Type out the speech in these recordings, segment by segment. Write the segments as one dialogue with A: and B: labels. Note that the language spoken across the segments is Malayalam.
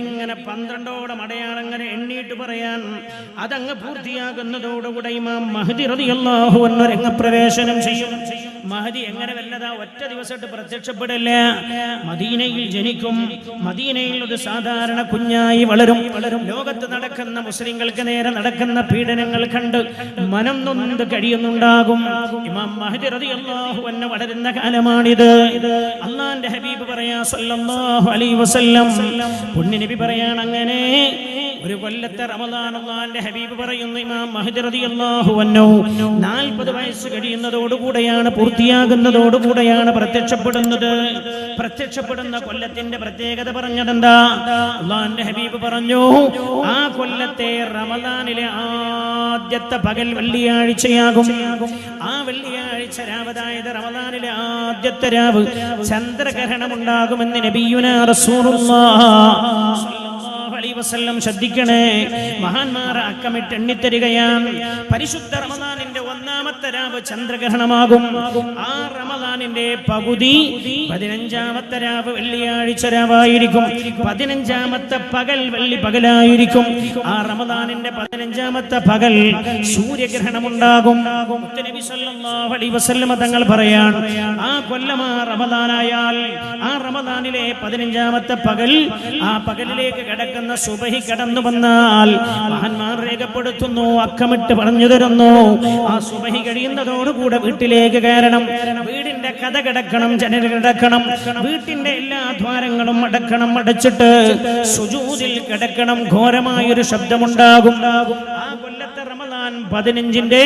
A: ഇങ്ങനെ 12ഓളം അടയാളങ്ങൾ എണ്ണിയിട്ട് പറയാൻ അതങ്ങ് പൂർത്തിയാകുന്നതോടുകൂടെ ഇമാം മഹ്ദി റളിയല്ലാഹു അൻഹു രംഗപ്രവേശനം ചെയ്യും. മഹദി എങ്ങനെ വല്ലതാ ഒറ്റ ദിവസമായിട്ട് പ്രത്യക്ഷപ്പെടില്ല. മദീനയിൽ ജനിക്കും, മദീനയിൽ ഒരു സാധാരണ കുഞ്ഞായി വളരും. ലോകത്ത് നടക്കുന്ന മുസ്ലിങ്ങൾക്ക് നേരെ നടക്കുന്ന പീഡനങ്ങൾ കണ്ട് മനം നൊന്ത് കഴിയുന്നുണ്ടാകും. ഇമാം മഹ്ദി റളിയല്ലാഹു അൻഹു വളരുന്ന കാലമാണിത്. അല്ലാഹുവിന്റെ ഹബീബ് പറയാ സല്ലല്ലാഹു അലൈഹി വസല്ലം, പുണ്യനബി പറയാണ്, അങ്ങനെ ഒരു കൊല്ലത്തെ റമദാൻ അല്ലാഹുവിന്റെ ഹബീബ് പറയുന്നു ഇമാം മഹ്ദി റളിയല്ലാഹു അൻഹു 40 വയസ്സ് കഴിയുന്നതോടുകൂടെയാണ്, പൂർത്തിയാകുന്നതോടുകൂടെയാണ് പ്രത്യക്ഷപ്പെടുന്നത്. പ്രത്യക്ഷപ്പെടുന്ന കൊല്ലത്തിന്റെ പ്രത്യേകത പറഞ്ഞതെന്താ? അല്ലാഹുവിന്റെ ഹബീബ് പറഞ്ഞു, ആ കൊല്ലത്തെ റമദാനിലെ ആദ്യത്തെ പകൽ വെള്ളിയാഴ്ചയാകും. ആ വെള്ളിയാഴ്ച രാവ്, അതായത് റമദാനിലെ ആദ്യത്തെ രാവ് ചന്ദ്രഗ്രഹണം ഉണ്ടാകുമെന്ന് നബിയുനാ റസൂലുള്ളാഹി സ്വല്ലല്ലാഹു അലൈഹി വസല്ലം ശ്രദ്ധിക്കണേ. മഹാന്മാർ അക്കമിട്ട് എണ്ണിത്തരികയാണ്. പരിശുദ്ധ റമദാനിന്റെ ഒന്നാമത്തെ രാവ് ചന്ദ്രഗ്രഹണമാകും. ആ റമദാനിന്റെ പകുതി 15ാമത്തെ രാവ് വെള്ളിയാഴ്ച രാവായിരിക്കും. 15ാമത്തെ പകൽ വെള്ളി പകലായിരിക്കും. ആ റമദാനിന്റെ 15ാമത്തെ പകൽ സൂര്യഗ്രഹണം ഉണ്ടാകും. നബി സല്ലല്ലാഹു അലൈഹി വസല്ലം തങ്ങൾ പറയാണ്, ആ കൊല്ലം ആ റമദാനായാൽ, ആ റമദാനിലെ 15ാമത്തെ പകൽ, ആ പകലിലേക്ക് കിടക്കുന്ന സുബഹി കടന്നു വന്നാൽ മഹാന്മാർ രേഖപ്പെടുത്തുന്നു, അക്കമിട്ട് പറഞ്ഞു തരുന്നു, ആ സുബഹി കഴിയുന്നതോടുകൂടെ വീട്ടിലേക്ക് കയറണം. വീടിന്റെ കഥ കിടക്കണം, ജനൽ കിടക്കണം, വീട്ടിന്റെ എല്ലാ ദ്വാരങ്ങളും അടക്കണം. അടച്ചിട്ട് സുജൂദിൽ കിടക്കണം. ഘോരമായൊരു ശബ്ദമുണ്ടാകും. ആ കൊല്ലത്തെ റമദാൻ 15ന്റെ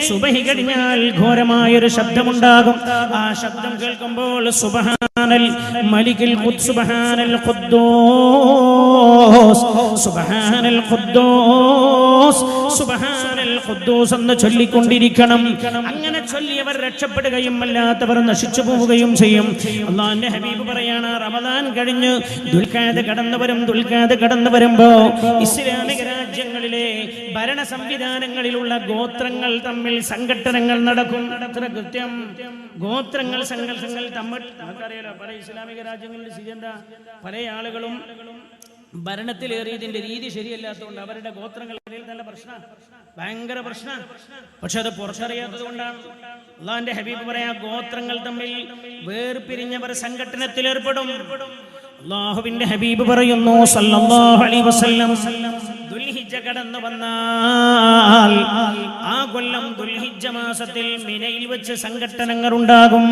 A: സുബഹി കഴിഞ്ഞാൽ ഘോരമായൊരു ശബ്ദമുണ്ടാകും. ആ ശബ്ദം കേൾക്കുമ്പോൾ സുബ്ഹാനൽ മലികിൽ ഖുദ്സ്, സുബ്ഹാനൽ ഖുദ്ദൂസ്, സുബ്ഹാനൽ ഖുദ്ദൂസ്, സുബ്ഹാനൽ ഖുദ്ദൂസ് എന്ന് ചൊല്ലിക്കൊണ്ടിരിക്കണം. അങ്ങനെ ചൊല്ലിയവർ രക്ഷപ്പെടുകയും അല്ലാത്തവർ നശിച്ചു പോവുകയും ചെയ്യും. അല്ലാഹുവിന്റെ ഹബീബ് പറയാണ്, റമദാൻ കഴിഞ്ഞ് ദുൽഖഅദ കടന്നു വരും. ദുൽഖഅദ കടന്നു വരുമ്പോ ഇസ്ലാമിക രാജ്യങ്ങളിലെ ഭരണ സംവിധാനങ്ങളിലുള്ള ഗോത്രങ്ങൾ തമ്മിൽ സംഘട്ടനങ്ങൾ നടക്കും. കൃത്യം ഗോത്രങ്ങൾ സംഘർഷങ്ങൾ തമ്മിൽ നമുക്കറിയാലോ. പല ഇസ്ലാമിക രാജ്യങ്ങളിൽ സ്ഥിതിയെന്താ, പല ആളുകളും ഭരണത്തിലേറിയതിന്റെ രീതി ശരിയല്ലാത്തതുകൊണ്ട് അവരുടെ ഗോത്രങ്ങൾ നല്ല പ്രശ്നം, ഭയങ്കര പ്രശ്നം. പക്ഷെ അത് പുറത്തറിയാത്തത് കൊണ്ടാണ്. അല്ലാഹുവിന്റെ ഹബീബ് പറയാ, ഗോത്രങ്ങൾ തമ്മിൽ വേർപിരിഞ്ഞവർ സംഘട്ടനത്തിൽ ഏർപ്പെടും. അല്ലാഹുവിന്റെ ഹബീബ് പറയുന്നു സല്ലല്ലാഹു അലൈഹി വസല്ലം, ദുൽഹിജ്ജ കടന്നു വന്നാൽ ആ കൊല്ലം ദുൽഹിജ്ജ മാസത്തിൽ മിനയിൽ വെച്ച് സംഘട്ടനങ്ങൾ ഉണ്ടാകും.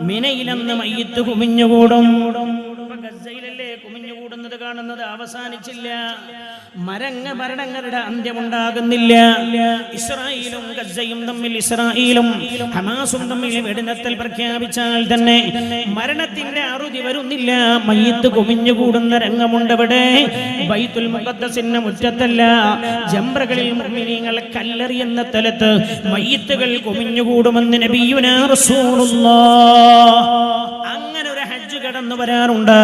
A: മിനയിലെന്ന് മയ്യിത്ത് കുമിഞ്ഞുകൂടും. ഗസ്സയിലല്ലേ കുമിഞ്ഞുകൂടുന്നത് കാണുന്നത്? അവസാനിച്ചില്ല. ഭരണങ്ങളുടെ അന്ത്യമുണ്ടാകുന്നില്ല. ഇസ്രായേലും ഗസ്സയും തമ്മിൽ, ഇസ്രായേലും ഹമാസും തമ്മിൽ വെടിനിർത്തൽ പ്രഖ്യാപിച്ചാൽ തന്നെ മരണത്തിന്റെ അറുതി വരുന്നില്ല. മയ്യിത്ത് കുമിഞ്ഞുകൂടുന്ന രംഗമുണ്ട്. ഇവിടെ ബൈത്തുൽ മുഖദ്ദസിന്റെ മുറ്റത്തല്ല, ജംറകളിൽ മുഅ്മിനീങ്ങൾ കല്ലെറിയുന്ന സ്ഥലത്ത് മയ്യിത്തുകൾ കുമിഞ്ഞുകൂടുമെന്ന് നബിയുനാ റസൂലുള്ളാഹി. അങ്ങനെ ഒരു ഹജ്ജ് കടന്നു വരാറുണ്ട്.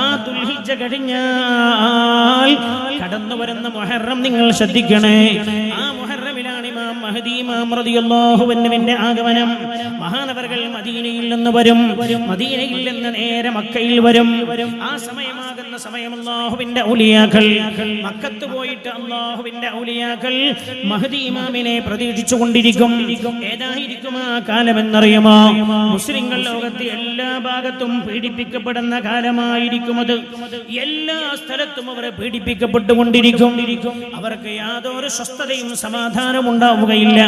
A: ആ ദുൽഹിജ്ജ കഴിഞ്ഞാൽ കടന്നു വരുന്ന മുഹറം നിങ്ങൾ ശ്രദ്ധിക്കണേ. ആ മുഹറമിലാണ് ഇമാം മഹ്ദി ഇമാം റളിയല്ലാഹു അൻഹുവിന്റെ ആഗമനം. മഹാനവറുകൾ മദീനയിൽ നിന്ന് വരും. മദീനയിൽ നിന്ന് നേരെ മക്കയിൽ വരും. ആ സമയമാകുന്ന സമയം അല്ലാഹുവിന്റെ ഔലിയാക്കൾ മക്കത്ത് പോയിട്ട് അല്ലാഹുവിന്റെ ഔലിയാക്കൾ മഹ്ദി ഇമാമിനെ പ്രതീക്ഷിച്ചു കൊണ്ടിരിക്കും. ഏതായിരിക്കും ആ കാലമെന്നറിയുമോ? മുസ്ലിങ്ങൾ ലോകത്തെ എല്ലാ ഭാഗത്തും പീഡിപ്പിക്കപ്പെടുന്ന കാലമായിരിക്കും അത്. എല്ലാ സ്ഥലത്തും അവർ പീഡിപ്പിക്കപ്പെട്ടുകൊണ്ടിരിക്കും. അവർക്ക് യാതൊരു സ്വസ്ഥതയും സമാധാനവും ഉണ്ടാവുകയില്ല.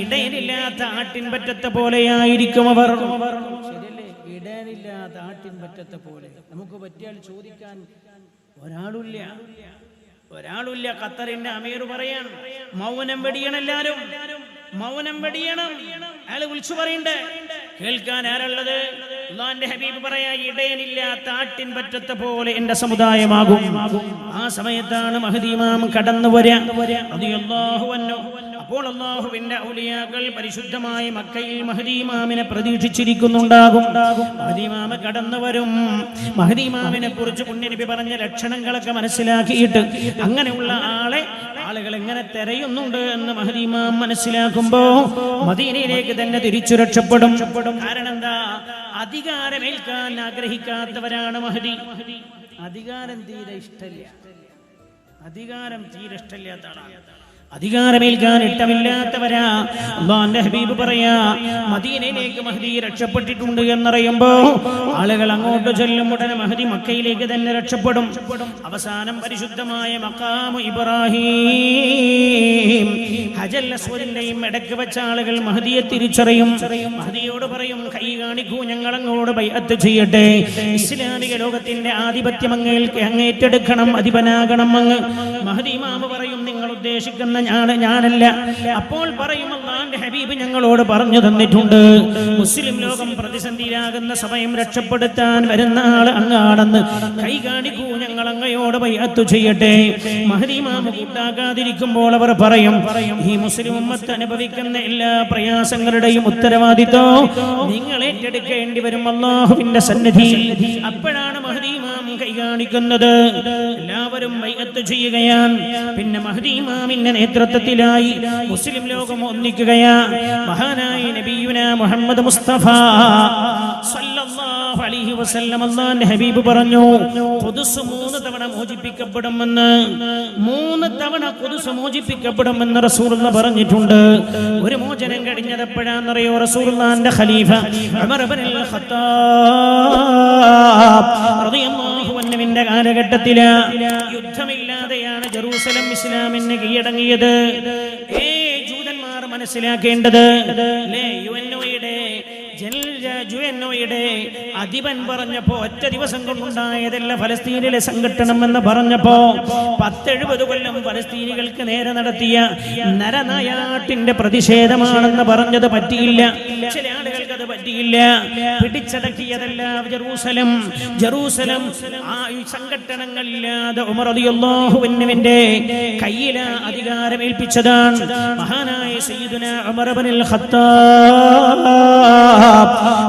A: ഇടയിലില്ലാത്ത ആട്ടിൻ പറ്റത്തെ പോലെയായിരിക്കും അവർ. ശരിയല്ലേ? ഇടയിലില്ലാത്ത ആട്ടിൻ പറ്റത്തെ പോലെ. നമുക്ക് പറ്റിയാൽ ചോദിക്കാൻ ഒരാളില്ല. ഖത്തറിന്റെ അമീർ പറയാൻ, മൗനം വെടിയണം, എല്ലാരും മൗനം വെടിയണം. അയാൾ വിളിച്ചു പറയണ്ടേ? കേൾക്കാൻ ആരുള്ളത്? അല്ലാഹുവിന്റെ ഹബീബ് പറയാ, ഇടയനില്ലാത്ത ആട്ടിൻ പറ്റത്തെ പോലെ എന്റെ സമുദായമാകും. ആ സമയത്താണ് മഹ്ദി ഇമാം കടന്നു വരിക റളിയല്ലാഹു അൻഹു. അപ്പോൾ അല്ലാഹുവിന്റെ ഔലിയാക്കൾ പരിശുദ്ധമായ മക്കയിൽ മഹ്ദി ഇമാമിനെ പ്രതീക്ഷിച്ചിരിക്കുന്നുണ്ടാകും. മഹ്ദി ഇമാം കടന്നു വരും. മഹ്ദി ഇമാമിനെ കുറിച്ച് പുണ്യനബി പറഞ്ഞ ലക്ഷണങ്ങളൊക്കെ മനസ്സിലാക്കിയിട്ട് അങ്ങനെയുള്ള ആളുകൾ എങ്ങനെ തെരയുന്നുണ്ട് എന്ന് മഹ്ദി ഇമാം മനസ്സിലാക്കുമ്പോ മദീനയിലേക്ക് തന്നെ തിരിച്ചു രക്ഷപ്പെടും. കാരണം എന്താ? അധികാരമേൽക്കാൻ ആഗ്രഹിക്കാത്തവരാണ് മഹ്ദി. അധികാരം തീരെ ഇഷ്ടമില്ല. അധികാരം തീരെ ഇഷ്ടമില്ലാത്ത ആളാണ്. അധികാരമേൽക്കാൻ ഇഷ്ടമില്ലാത്തവരാ. അല്ലാഹുവിന്റെ ഹബീബ് പറയാ, മദീനയിലേക്ക് മഹ്ദി രക്ഷപ്പെട്ടിട്ടുണ്ട് എന്നറിയുമ്പോ ആളുകൾ അങ്ങോട്ട് ചെല്ലും. ഉടനെ മഹ്ദി മക്കയിലേക്ക് തന്നെ രക്ഷപ്പെടും. അവസാനം പരിശുദ്ധമായ മഖാമു ഇബ്രാഹിം ഹജൽ അസ്വദിന്റെയും ഇടയ്ക്ക് വെച്ച ആളുകൾ മഹ്ദിയെ തിരിച്ചറിയും. മഹ്ദിയോട് പറയും, കൈ കാണിക്കൂ, ഞങ്ങൾ അങ്ങോട്ട് ബൈഅത്ത് ചെയ്യട്ടെ. ഇസ്ലാമിക ലോകത്തിന്റെ ആധിപത്യം അങ്ങേറ്റെടുക്കണം, അധിപനാകണം അങ്ങ്. മഹ്ദി ഇമാമ് പറയും, നിങ്ങൾ ഉദ്ദേശിക്കുന്ന ഞാനല്ല. അപ്പോൾ പറയും, അല്ലാഹുവിന്റെ ഹബീബ് ഞങ്ങളോട് പറഞ്ഞു തന്നിട്ടുണ്ട്, മുസ്ലിം ലോകം പ്രതിസന്ധിയിലാകുന്ന സമയം രക്ഷപ്പെടുത്താൻ വരുന്ന ആൾ അങ്ങാണെന്ന്. കൈ കാണിക്കൂ, ഞങ്ങൾ അങ്ങയോട് ബൈഅത്ത് ചെയ്യട്ടെ. മഹ്ദി ഇമാമ് കൂട്ടാക്കാതിരിക്കുമ്പോൾ അവർ പറയും, ഈ മുസ്ലിം ഉമ്മത്ത് അനുഭവിക്കുന്ന എല്ലാ പ്രയാസങ്ങളുടെയും ഉത്തരവാദിത്വം നിങ്ങൾ ഏറ്റെടുക്കേണ്ടി വരും അല്ലാഹുവിന്റെ സന്നിധിയിൽ. അപ്പോഴാണ് മഹ്ദി ഇമാം കൈ കാണിക്കുന്നത്. എല്ലാവരും ബൈഅത്ത് ചെയ്യുകയാണ്. പിന്നെ മഹ്ദി ഇമാമിന്റെ നേതൃത്വത്തിലായി മുസ്ലിം ലോകം ഒന്നിക്കുകയാ. മഹാനായ നബിയുനാ മുഹമ്മദ് മുസ്തഫ സല്ലല്ലാഹു അലൈഹി വസല്ലം അല്ലാഹുവിന്റെ ഹബീബ് പറഞ്ഞു, ഖുദ്സ് 3 തവണ മോചിപ്പിക്കപ്പെടുമെന്ന്. 3 തവണ ഖുദ്സ് മോചിപ്പിക്കപ്പെടുമെന്ന് റസൂലുള്ളാഹി പറഞ്ഞിട്ടുണ്ട്. ഒരു മോചനം കഴിഞ്ഞതെപ്പോഴാണെന്നറിയോ? റസൂലുള്ളാഹിന്റെ ഖലീഫ ഉമർ ഇബ്നുൽ ഖത്താബ് റളിയല്ലാഹു അൻഹുവിന്റെ കാലഘട്ടത്തില് യുദ്ധമില്ലാതെയാണ് ജെറൂസലം ഇസ്ലാമിന് കീഴടങ്ങിയത്. ജൂതന്മാർ മനസ്സിലാക്കേണ്ടത്, യുഎൻഒയുടെ അധിപൻ പറഞ്ഞപ്പോ ഒറ്റ ദിവസം കൊണ്ടുണ്ടായതല്ല ഫലസ്തീനിലെ സംഘട്ടനം എന്ന് പറഞ്ഞപ്പോ 70 കൊല്ലം ഫലസ്തീനികൾക്ക് നേരെ നടത്തിയ നരനായാട്ടിന്റെ പ്രതിഷേധമാണെന്ന് പറഞ്ഞത് പറ്റിയില്ല. ചില ആളുകൾക്ക് അത് പറ്റിയില്ല. പിടിച്ചടക്കിയതല്ല ജെറൂസലം. ആ സംഘട്ടനങ്ങളില്ലാതെ ഉമർ റളിയല്ലാഹു അൻഹുവിന്റെ കയ്യില അധികാരം ഏൽപ്പിച്ചതാണ്. മഹാനായ സയ്യിദുനാ ഉമർ ഇബ്നുൽ ഖത്താബ്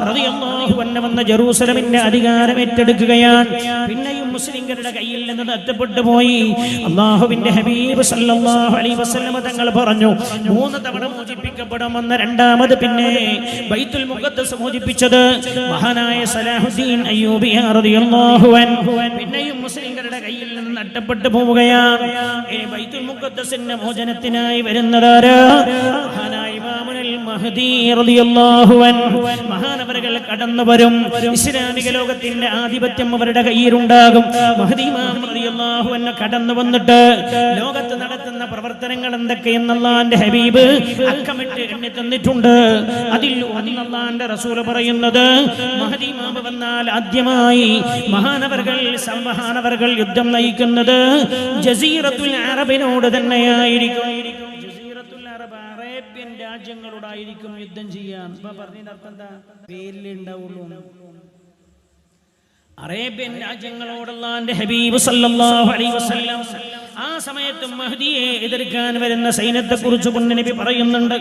A: റളിയല്ലാഹു അൻഹു വന്ന ജെറൂസലമിന്റെ അധികാരം ഏറ്റെടുക്കുകയാണ്. പിന്നെയും മുസ്ലിംകളുടെ കയ്യിൽ നിന്ന് നഷ്ടപ്പെട്ടു പോയി. അല്ലാഹുവിന്റെ ഹബീബ് സല്ലല്ലാഹു അലൈഹി വസല്ലം തങ്ങൾ പറഞ്ഞു, 3 തവണ മോചിപ്പിക്കപ്പെടുമെന്ന്. രണ്ടാമത് പിന്നെ ബൈത്തുൽ മുഖദ്ദസ് മോചിപ്പിച്ചത് മഹാനായ സലാഹുദ്ദീൻ അയ്യൂബി റളിയല്ലാഹു അൻഹു. പിന്നെയും മുസ്ലിംകളുടെ കയ്യിൽ നിന്ന് നഷ്ടപ്പെട്ടു പോവുകയാണ്. ഇനി ബൈത്തുൽ മുഖദ്ദസിന്റെ മോചനത്തിനായി വരുന്നതാര്? മഹാനായ ഇമാമുൽ മഹ്ദി റളിയല്ലാഹു അൻഹു. മഹാനവറുകൾ കടന്നു വരും. ഇസ്ലാമിക ലോകത്തിന്റെ ആധിപത്യം അവരുടെ കയ്യിലുണ്ടാകും. മഹ്ദി ഇമാം റളിയല്ലാഹു അൻഹു കടന്നു വന്നിട്ട് ലോകത്ത് നടത്തുന്ന പ്രവർത്തനങ്ങൾ എന്തൊക്കെയെന്ന് അല്ലാഹുവിന്റെ ഹബീബ് അക്കമിട്ട് എണ്ണി തന്നിട്ടുണ്ട്. അതിൽ അല്ലാഹുവിന്റെ റസൂൽ പറയുന്നത്, മഹ്ദി ഇമാം വന്നാൽ ആദ്യമായി മഹാനവറുകൾ യുദ്ധം നയിക്കുന്നത് ജസീറത്തുൽ അറബിനോട് തന്നെയായിരിക്കും. ജസീറത്തുൽ അറബ്, അറേബ്യൻ രാജ്യങ്ങളോടായിരിക്കും യുദ്ധം ചെയ്യാൻ. പറഞ്ഞതിന്റെ അർത്ഥം എന്താ? പേരിലേ ഉണ്ടാവുള്ളൂ. അറേബ്യൻ രാജ്യങ്ങളോടുള്ള ഹബീബ് സല്ലല്ലാഹു അലൈഹി വസല്ലം ആ സമയത്തും മഹ്ദിയെ എതിർക്കാൻ വരുന്ന സൈന്യത്തെ കുറിച്ച് നബി പറയുന്നുണ്ട്.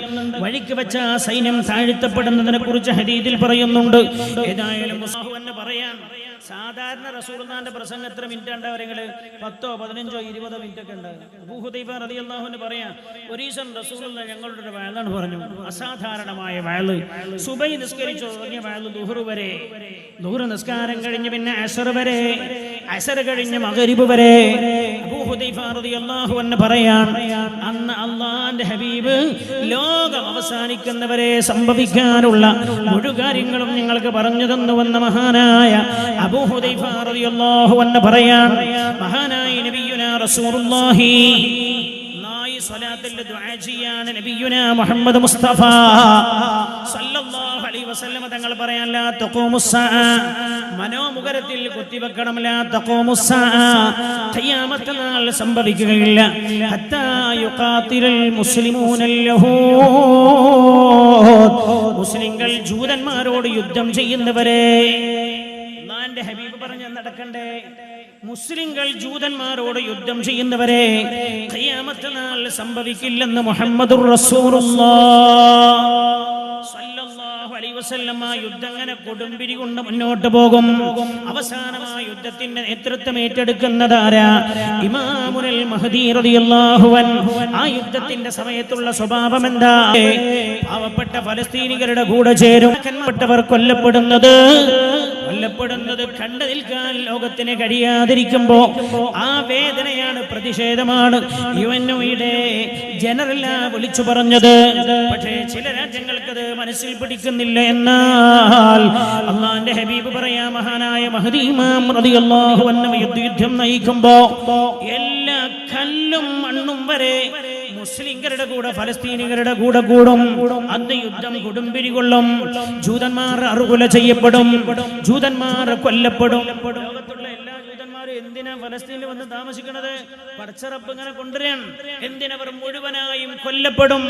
A: വഴിക്ക് വെച്ച ആ സൈന്യം താഴ്ത്തപ്പെടുന്നതിനെ കുറിച്ച് ഹദീസിൽ പറയുന്നുണ്ട്. ഏതായാലും പറയാൻ സാധാരണ റസൂലുള്ളാഹിന്റെ പ്രസംഗം എത്ര മിനിറ്റ് ഉണ്ടാവരെങ്കില് 10, 15, 20 മിനിറ്റ് ഒക്കെ ഉണ്ടാകും. അബൂ ഹുദൈഫ റളിയല്ലാഹു അൻഹു പറയാ, ഒരീസം റസൂലുള്ളാഹി ഞങ്ങളുടെ ഒരു വഅലാണ് പറഞ്ഞു. അസാധാരണമായ വഅല്. സുബൈ നിസ്കരിച്ചു തുടങ്ങിയ വഅല് ദുഹ്ർ വരെ, ദുഹ്ർ നിസ്കാരം കഴിഞ്ഞ് പിന്നെ അസ്ർ വരെ, അസ്ർ കഴിഞ്ഞ് മഗ്രിബ് വരെ. അബൂ ഹുദൈഫ റളിയല്ലാഹു അൻഹു പറയാൻ, അന്ന് അല്ലാഹുവിന്റെ ഹബീബ് ലോകം അവസാനിക്കുന്നവരെ സംഭവിക്കാനുള്ള മുഴുവൻ കാര്യങ്ങളും ഞങ്ങൾക്ക് പറഞ്ഞു തന്നുവെന്ന മഹാനായ അബൂ ഹുദൈഫ റളിയല്ലാഹു അൻഹു പറയാൻ, മഹാനായ നബിയുനാ റസൂലുള്ളാഹി സ്വലാത്തിൽ ദുആ ചെയ്യാൻ നബിയുനാ മുഹമ്മദ് മുസ്തഫ സല്ലല്ലാഹു അലൈഹി വസല്ലം തങ്ങൾ പറയാൻ, ലാ തഖൂമുസ്സാഅ, മനോമുഖരത്തിൽ കുത്തിവെക്കണം, ലാ തഖൂമുസ്സാഅ, ഖിയാമത്ത് നാൾ സംഭവിക്കുകയില്ല, ഹത്താ യുഖാതിലൽ മുസ്ലിമൂനൽ യഹൂദ്, മുസ്ലിങ്ങൾ ജൂതന്മാരോട് യുദ്ധം ചെയ്യുന്നവരെ. അല്ലാഹുവിന്റെ ഹബീബ് പറഞ്ഞു നടക്കണ്ടേ, മുസ്ലിങ്ങൾ ജൂതന്മാരോട് യുദ്ധം ചെയ്യുന്നവരെ ഖിയാമത്ത് നാൾ സംഭവിക്കില്ലെന്ന് മുഹമ്മദുർ റസൂലുള്ളാഹ് സല്ലല്ലാഹു അലൈഹി വസല്ലം. ആ യുദ്ധം അങ്ങനെ കൊടുമ്പിരി കൊണ്ട് മുന്നോട്ട് പോകും. അവസാനമായ യുദ്ധത്തിന്റെ നേതൃത്വം ഏറ്റെടുക്കുന്നതാരാ? ഇമാമുൽ മഹ്ദി റളിയല്ലാഹു അൻഹു. ആ യുദ്ധത്തിന്റെ സമയത്തുള്ള സ്വഭാവം എന്താ? പാവപ്പെട്ട ഫലസ്തീനികളുടെ കൂടെ ചേരും. കൊല്ലപ്പെടുന്നത് കൊല്ലപ്പെടുന്നത് കണ്ടു നിൽക്കാൻ ലോകത്തിന് കഴിയാതിരിക്കുമ്പോ ആ വേദനയാണ്, പ്രതിഷേധമാണ് യുഎൻഒയുടെ ജനറൽ വിളിച്ചു പറഞ്ഞത്. പക്ഷേ ചില രാജ്യങ്ങൾക്കത് മനസ്സിൽ പിടിക്കുന്നില്ല. എന്നാൽ അള്ളാന്റെ ഹബീബ് പറയാ, മഹാനായ മഹ്ദി ഇമാം റളിയല്ലാഹു അൻഹു യുദ്ധം നയിക്കുമ്പോ എല്ലാ കല്ലും മണ്ണും വരെ മുസ്ലിംകളുടെ കൂടെ ഫലസ്തീനികളുടെ കൂടെ കൂടും. അന്ന് യുദ്ധം കൊടുമ്പിരികൊള്ളും. ജൂതന്മാർ അറുകൊല ചെയ്യപ്പെടും, ജൂതന്മാർ കൊല്ലപ്പെടും. ലോകത്തുള്ള എല്ലാ ജൂതന്മാരും എന്തിനാ ഫലസ്തീനിൽ വന്ന് താമസിക്കുന്നത്? പടച്ചറപ്പ് ഇങ്ങനെ കൊണ്ടുവരാൻ. എന്തിനവർ മുഴുവനായും കൊല്ലപ്പെടും.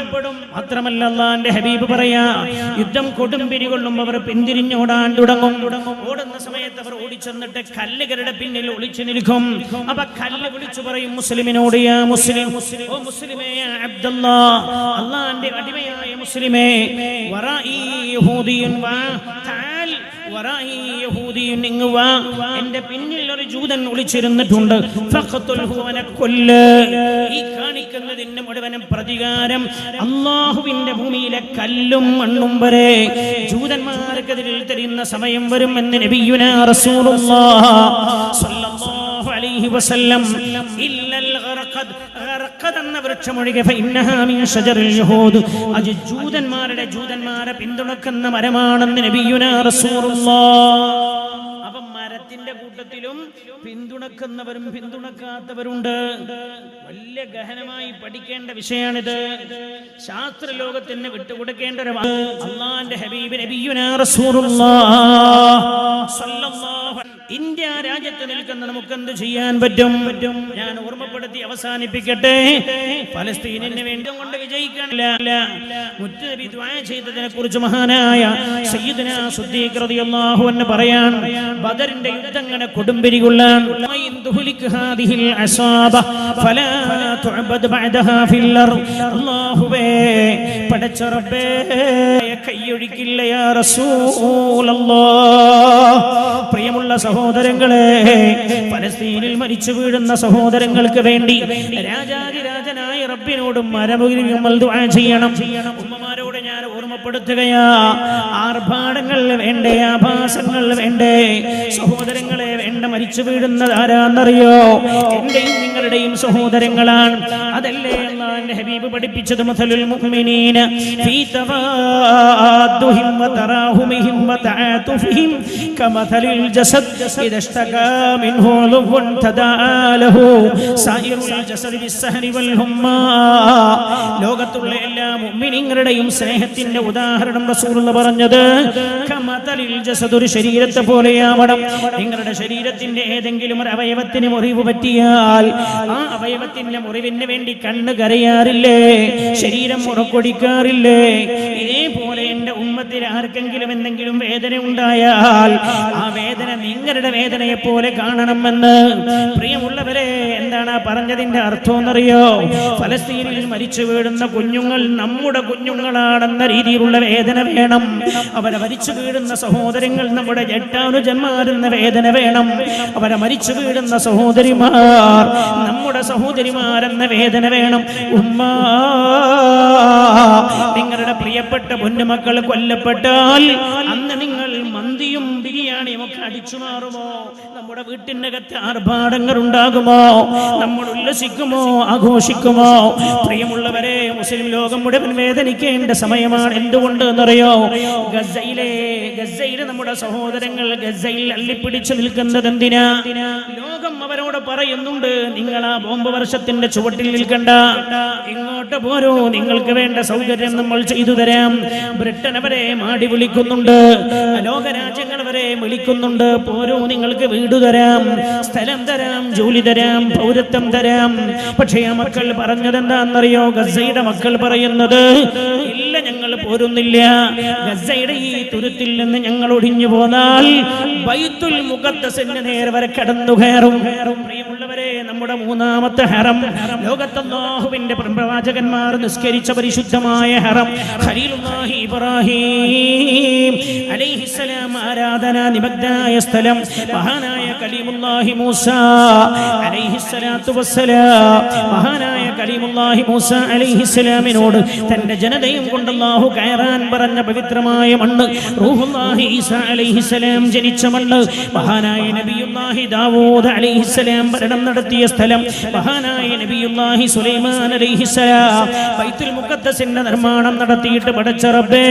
A: മാത്രമല്ല അല്ലാഹുവിന്റെ ഹബീബ് പറയാ, യുദ്ധം കൊടുമ്പിരികൊള്ളും അവർ പിന്തിരിഞ്ഞോടാൻ തുടങ്ങും. ഓടുന്ന സമയത്ത് അവർ ഓടിച്ചെന്നിട്ട് കല്ലുകളുടെ പിന്നിൽ ഒളിച്ചു നിൽക്കും. അപ്പൊ കല്ല് വിളിച്ചു പറയും മുസ്ലിമിനോട്, യാ മുസ്ലിം, ഓ മുസ്ലിമേ, യാ അബ്ദുല്ലാഹ്, അല്ലാഹുവിന്റെ അടിമയായ മുസ്ലിമേ, വറാഇ യഹൂദിയുൻ വാ തആൽ, വറാഇ യഹൂദിയുൻ, ഇങ്ങ് വാ, എന്റെ പിന്നിൽ ഒരു ജൂതൻ ഒളിച്ചിരുന്നിട്ടുണ്ട്. ഫഖ്തുൽഹു, അവനെ കൊല്ല്. ഈ കാണിക്കുന്നതിന് മുഴുവനും പ്രതികാരം അല്ലാഹുവിന്റെ ഭൂമിയിലെ കല്ലും മണ്ണും വരെ ജൂതന്മാർക്കെതിരിൽ തരുന്ന സമയം വരും എന്ന് നബിയുനാ റസൂലുള്ളാഹ് സ്വല്ലല്ലാഹു അലൈഹി വസല്ലം. ഇല്ലൽ ഗർഖദ്, ഗർഖദ് എന്ന വൃക്ഷമൊഴികെ ഫഇന്നഹാ മിൻ ശജറിൽ യഹൂദ്, അത് ജൂതന്മാരെ പിന്തുണക്കുന്ന മരമാണെന്ന് നബിയുനാ റസൂലുള്ളാഹ്. അപ്പം മരത്തിന്റെ കൂട്ടത്തിലും പിന്തുണക്കുന്നവരും പിന്തുണക്കാത്തവരുണ്ട്. വലിയ ഗഹനമായി പഠിക്കേണ്ട വിഷയമാണിത്. ശാസ്ത്ര ലോകത്തിന് വിട്ടുകൊടുക്കേണ്ട ഒരു അല്ലാഹുവിന്റെ ഹബീബ് നബിയുനാ റസൂലുള്ളാഹ് സ്വല്ലല്ലാഹു അലൈഹി. ഇന്ത്യ രാജ്യത്ത് നിൽക്കുന്ന നമുക്ക് എന്ത് ചെയ്യാൻ പറ്റും? ഞാൻ ഓർമ്മപ്പെടുത്തി അവസാനിപ്പിക്കട്ടെ. ഫലസ്തീനിന് വേണ്ടി കൊണ്ട് വിജയിക്കാനില്ല. മുത്തുനബി ദുആ ചെയ്തതിനെ കുറിച്ച് മഹാനായ സയ്യിദുനാ സിദ്ദീഖ് റളിയല്ലാഹു അൻഹു പറയാൻ, ബദറിന്റെ യുദ്ധങ്ങളെ കൊടുമ്പിരികൊള്ളാൻ, ഹാദിഹിൽ അസാബ ഫലാ തുഅബദ് ബഅദഹാ ഫിൽ അർദ്. അല്ലാഹുവേ, പടച്ച റബ്ബേ, കൈയൊഴിക്കില്ല യാ റസൂലല്ലാഹ്. പ്രിയമുള്ള സഹോദരങ്ങളെ, ഫലസ്തീനിൽ മരിച്ചു വീഴുന്ന സഹോദരങ്ങൾക്ക് വേണ്ടി രാജാതിരാജനായ റബ്ബിനോട് മരമുകിൽ ദുആ ചെയ്യണം. ഉമ്മമാരോട് ഞാൻ ഓർമ്മപ്പെടുത്തുകയാ, ആർഭാടങ്ങൾ വേണ്ടേ, ആഭാസങ്ങൾ വേണ്ടേ? സഹോദരങ്ങളെ വേണ്ട. മരിച്ചു വീഴുന്നത് ആരാന്നറിയോ? എന്റെയും നിങ്ങളുടെയും സഹോദരങ്ങളാണ്. അതല്ലേ അല്ലാഹുവിന്റെ ഹബീബ് പഠിപ്പിച്ചത്, മസലുൽ മുഅ്മിനീന ഫീ തവാദ്ദുഹിം വതറാഹുമിഹിം വതആതുഫിഹിം കമസലിൽ ജസദ് ഇദാ ഇശ്തകാ മിൻഹു ഉളുവ്വുൻ തദാലഹു സായിറുൽ ജസദി ബിസ്സഹരി വൽ ഹുമ്മാ. ലോകത്തുള്ള എല്ലാ മുഅ്മിനീങ്ങളുടെയും സ്നേഹത്തിന്റെ ഉദാഹരണം റസൂലുള്ളാഹി പറഞ്ഞത് കമസലിൽ ജസദ്, ഒരു ശരീരത്തെ പോലെയാവണം. നിങ്ങളുടെ ശരീരത്തിന്റെ ഏതെങ്കിലും ഒരു അവയവത്തിന് മുറിവ് പറ്റിയാൽ ആ അവയവത്തിന്റെ മുറിവിന് വേണ്ടി കണ്ണ് കരയാറില്ലേ? ശരീരം ഉറക്കൊടിക്കാറില്ലേ? ഇതേപോലെ എന്റെ ഉമ്മത്തിൽ ആർക്കെങ്കിലും എന്തെങ്കിലും വേദന ഉണ്ടായാൽ ആ വേദന നിങ്ങളുടെ വേദനയെ പോലെ കാണണമെന്ന്. പ്രിയമുള്ളവരെ, എന്താണ് പറഞ്ഞതിന്റെ അർത്ഥം എന്നറിയോ? ഫലസ്തീനിൽ മരിച്ചു വീഴുന്ന കുഞ്ഞുങ്ങൾ നമ്മുടെ കുഞ്ഞുങ്ങളാണെന്ന രീതിയിലുള്ള വേദന വേണം. അവരെ മരിച്ചു വീഴുന്ന സഹോദരങ്ങൾ നമ്മുടെ ജട്ടാനുജന്മാരെന്ന വേദന വേണം. അവരെ മരിച്ചു വീഴുന്ന സഹോദരിമാർ നമ്മുടെ സഹോദരിമാരെന്ന വേദന വേണം. ഉമ്മ, നിങ്ങളുടെ പ്രിയപ്പെട്ട പൊന്നുമക്കൾ കൊല്ലപ്പെട്ടാൽ അന്ന് നിങ്ങൾ മന്തിയും ബിരിയാണിയും ഒക്കെ അടിച്ചു മാറുമോ? നമ്മുടെ വീട്ടിനകത്ത് ആർഭാടങ്ങൾ ഉണ്ടാകുമോ? നമ്മൾ ഉല്ലസിക്കുമോ, ആഘോഷിക്കുമോ? പ്രിയമുള്ളവരെ, മുസ്ലിം ലോകം മുഴുവൻ വേദനിക്കേണ്ട സമയമാണ്. എന്തുകൊണ്ട് എന്നറിയോ? ഗസയിലെ നമ്മുടെ സഹോദരങ്ങൾ ഗസയിൽ അള്ളിപ്പിടിച്ചു നിൽക്കുന്നത് എന്തിനാ? ലോകം അവരോട് പറയുന്നുണ്ട്, നിങ്ങൾ ആ ബോംബ് വർഷത്തിന്റെ ചുവട്ടിൽ നിൽക്കണ്ട, ഇങ്ങോട്ട് പോരൂ, നിങ്ങൾക്ക് വേണ്ട സൗകര്യം നമ്മൾ ചെയ്തു തരാം. ബ്രിട്ടൻ അവരെ മാടി വിളിക്കുന്നുണ്ട്, ലോകരാജ്യങ്ങൾ അവരെ വിളിക്കുന്നുണ്ട്, പോരൂ, നിങ്ങൾക്ക് വീട് തരാം, സ്ഥലം തരാം, ജോലി തരാം, പൗരത്വം തരാം. പക്ഷേ ആ മക്കൾ പറഞ്ഞത് എന്താണെന്നറിയോ? ഗസയുടെ മക്കൾ പറയുന്നത്, ഇല്ല, ഞങ്ങൾ പോരുന്നില്ല. ഗസയുടെ ഈ തുരുത്തിൽ നിന്ന് ഞങ്ങൾ ഒഴിഞ്ഞു പോന്നാൽ ബൈത്തുൽ മുഖദ്ദസിന്റെ നേരെ വരെ കടന്നു കയറും. പ്രിയമുള്ളവരെ, നമ്മുടെ നമ്മുടെ മൂന്നാമത്തെ ഹറം, ലോകത്ത് അല്ലാഹുവിന്റെ പ്രവാചകന്മാർ നിസ്കരിച്ച പരിശുദ്ധമായ ഹറം, ഖലീലുല്ലാഹി ഇബ്രാഹിം അലൈഹിസ്സലാം ആരാധനാ നിമഗ്നായ സ്ഥലം, മഹാനായ കലീമുല്ലാഹി മൂസ അലൈഹിസ്സലാത്തു വസ്സലാം, മഹാനായ കലീമുല്ലാഹി മൂസ അലൈഹിസ്സലാമിനോട് തന്റെ ജനതയും കൊണ്ട് അല്ലാഹു കയറാൻ പറഞ്ഞ പവിത്രമായ മണ്ണ്, റൂഹുല്ലാഹി ഈസാ അലൈഹിസ്സലാം ജനിച്ച മണ്ണ്, മഹാനായ നബിയുല്ലാഹി ദാവൂദ് അലൈഹിസ്സലാം ഭരണം നടത്തിയ സ്ഥലം, മഹാനായ നബിയുല്ലാഹി സുലൈമാൻ അലൈഹിസ്സലാം ബൈത്തുൽ മുഖദ്ദസിന്റെ നിർമ്മാണം നടത്തിയിട്ട് പടച്ച റബ്ബേ,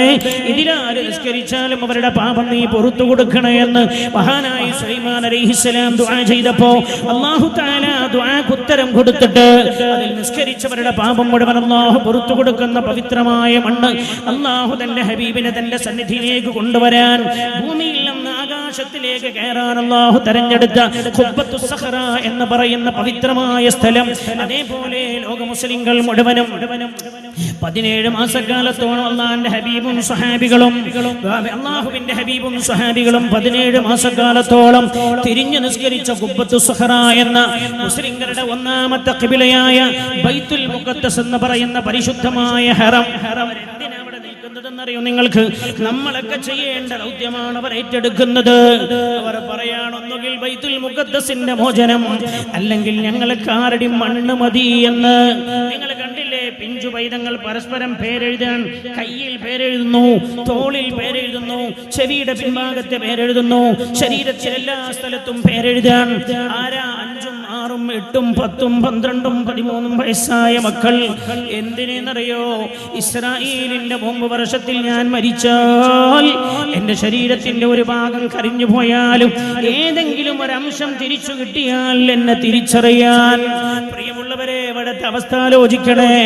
A: ഇതിലാര് നിസ്കരിച്ചാലും അവരുടെ പാപം നീ പുറത്തു കൊടുക്കണേ എന്ന് മഹാനായ സുലൈമാൻ അലൈഹിസ്സലാം ദുആ ചെയ്തപ്പോ അല്ലാഹു തആല ദുആക്ക് ഉത്തരം കൊടുത്തിട്ട് അതിൽ നിസ്കരിച്ചവരുടെ പാപം മുഴുവൻ അല്ലാഹു പുറത്തു കൊടുക്കുന്ന പവിത്രമായ മണ്ണ് അല്ലാഹു തന്റെ ഹബീബിനെ തന്റെ സന്നിധിയിലേക്ക് കൊണ്ടുവരാൻ, ഭൂമിയിൽ നിന്ന് ആകാശത്തിലേക്ക് കയറാൻ അല്ലാഹു തെരഞ്ഞെടുത്ത ഖുബ്ബത്തുസ് സഖറ എന്ന് പറയുന്ന പവിത്രമായ സ്ഥലം. അതേപോലെ ലോക മുസ്ലിങ്ങൾ മുഴുവനും 17 മാസക്കാലത്തോളം അല്ലാഹുവിന്റെ ഹബീബും സ്വഹാബികളും 17 മാസക്കാലത്തോളം തിരിഞ്ഞു നിസ്കരിച്ച ഖുബ്ബത്തുസ് സഖറ എന്ന മുസ്ലിങ്ങളുടെ ഒന്നാമത്തെ ഖിബിലയായ ബൈത്തുൽ മുഖദ്ദസ് എന്ന് പറയുന്ന പരിശുദ്ധമായ ഹറം. എന്തിനാണ് നിൽക്കുന്നതെന്നറിയോ നിങ്ങൾക്ക്? നമ്മളൊക്കെ ചെയ്യേണ്ട ദൗത്യമാണ് അവർ ഏറ്റെടുക്കുന്നത്. അവർ പറയാണൊന്നുകിൽ ബൈത്തുൽ മുഖദ്ദസിന്റെ മോചനം, അല്ലെങ്കിൽ ഞങ്ങൾക്ക് ആരുടെ മണ്ണ് മതി എന്ന്. നിങ്ങൾ കണ്ടില്ലേ, പിഞ്ചു പൈതങ്ങൾ പരസ്പരം പേരെഴുതാൻ കയ്യിൽ പേരെഴുതുന്നു, തോളിൽ പേരെഴുതുന്നു, ചെവിയുടെ പിൻഭാഗത്തെ പേരെഴുതുന്നു, ശരീരത്തിൽ എല്ലാ സ്ഥലത്തും പേരെഴുതാൻ. ആരാ? 5ഉം 6ഉം 8ഉം 10ഉം 12ഉം 13ഉം വയസ്സായ മക്കൾ. എന്തിനെന്നറിയോ? ഇസ്രായേലിന്റെ ബോംബ് വർഷത്തിൽ ഞാൻ മരിച്ചാൽ എന്റെ ശരീരത്തിന്റെ ഒരു ഭാഗം കരിഞ്ഞു പോയാലും ഏതെങ്കിലും ഒരംശം തിരിച്ചു കിട്ടിയാൽ എന്നെ തിരിച്ചറിയാൻ. പ്രിയമുള്ളവരെ, ഇവിടുത്തെ അവസ്ഥ ആലോചിക്കണേ.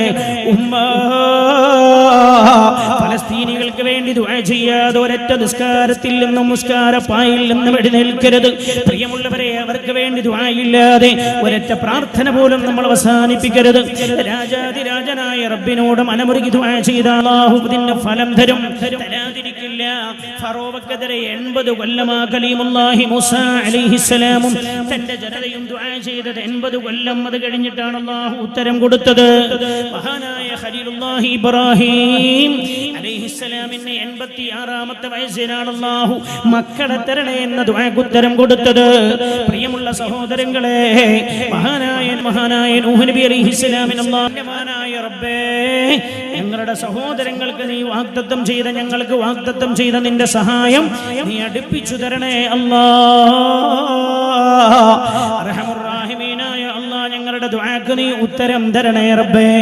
A: ഫലസ്തീനികൾക്ക് വേണ്ടി ദുആ ചെയ്യാതെ ഒരൊറ്റ നിസ്കാരത്തിൽ നിന്നും നിസ്കാരപ്പായിൽ നിന്നും എഴുന്നേൽക്കരുത്. പ്രിയമുള്ളവരെ, അവർക്ക് വേണ്ടി ദുആയില്ലാതെ ഒരൊറ്റ പ്രാർത്ഥന പോലും നമ്മൾ അവസാനിപ്പിക്കരുത്. രാജാതിരാജനായ റബ്ബിനോട് മനമുരുകി ദുആ ചെയ്ത അല്ലാഹു ഇതിന്റെ ഫലം തരും, തരാതിരിക്കില്ല. ഫറോവക്കെതിരെ 80 കൊല്ലമാ കലീമുല്ലാഹി മൂസ അലൈഹിസ്സലാമും തന്റെ ജനതയും ദുആ ചെയ്തത് 80 കൊല്ലം. അത് കഴിഞ്ഞിട്ടാണ് അല്ലാഹു ഉത്തരം കൊടുത്തത്. മഹാനായ ഖലീലുല്ലാഹി ഇബ്രാഹിം അലൈഹിസ്സലാമിന്റെ 86ാമത്തെ വയസ്സിലാണ് അല്ലാഹു മക്കളെ തരണേ എന്ന ദുആക്ക് ഉത്തരം കൊടുത്തത്. പ്രിയമുള്ള സഹോദരങ്ങളെ, മഹാനായ നൂഹ് നബി അലൈഹിസ്സലാമിന് മഹാനായ റബ്ബേ, ഞങ്ങളുടെ സഹോദരങ്ങൾക്ക് നീ വാഗ്ദത്തം ചെയ്ത, ഞങ്ങൾക്ക് വാഗ്ദത്തം ചെയ്ത നിന്റെ സഹായം നീ അടുപ്പിച്ചു തരണേ അല്ലാഹ്. അർഹമുർ റഹീമീനായ അല്ലാഹ്, ഞങ്ങളുടെ ദുആക്ക് നീ ഉത്തരം തരണേ റബ്ബേ.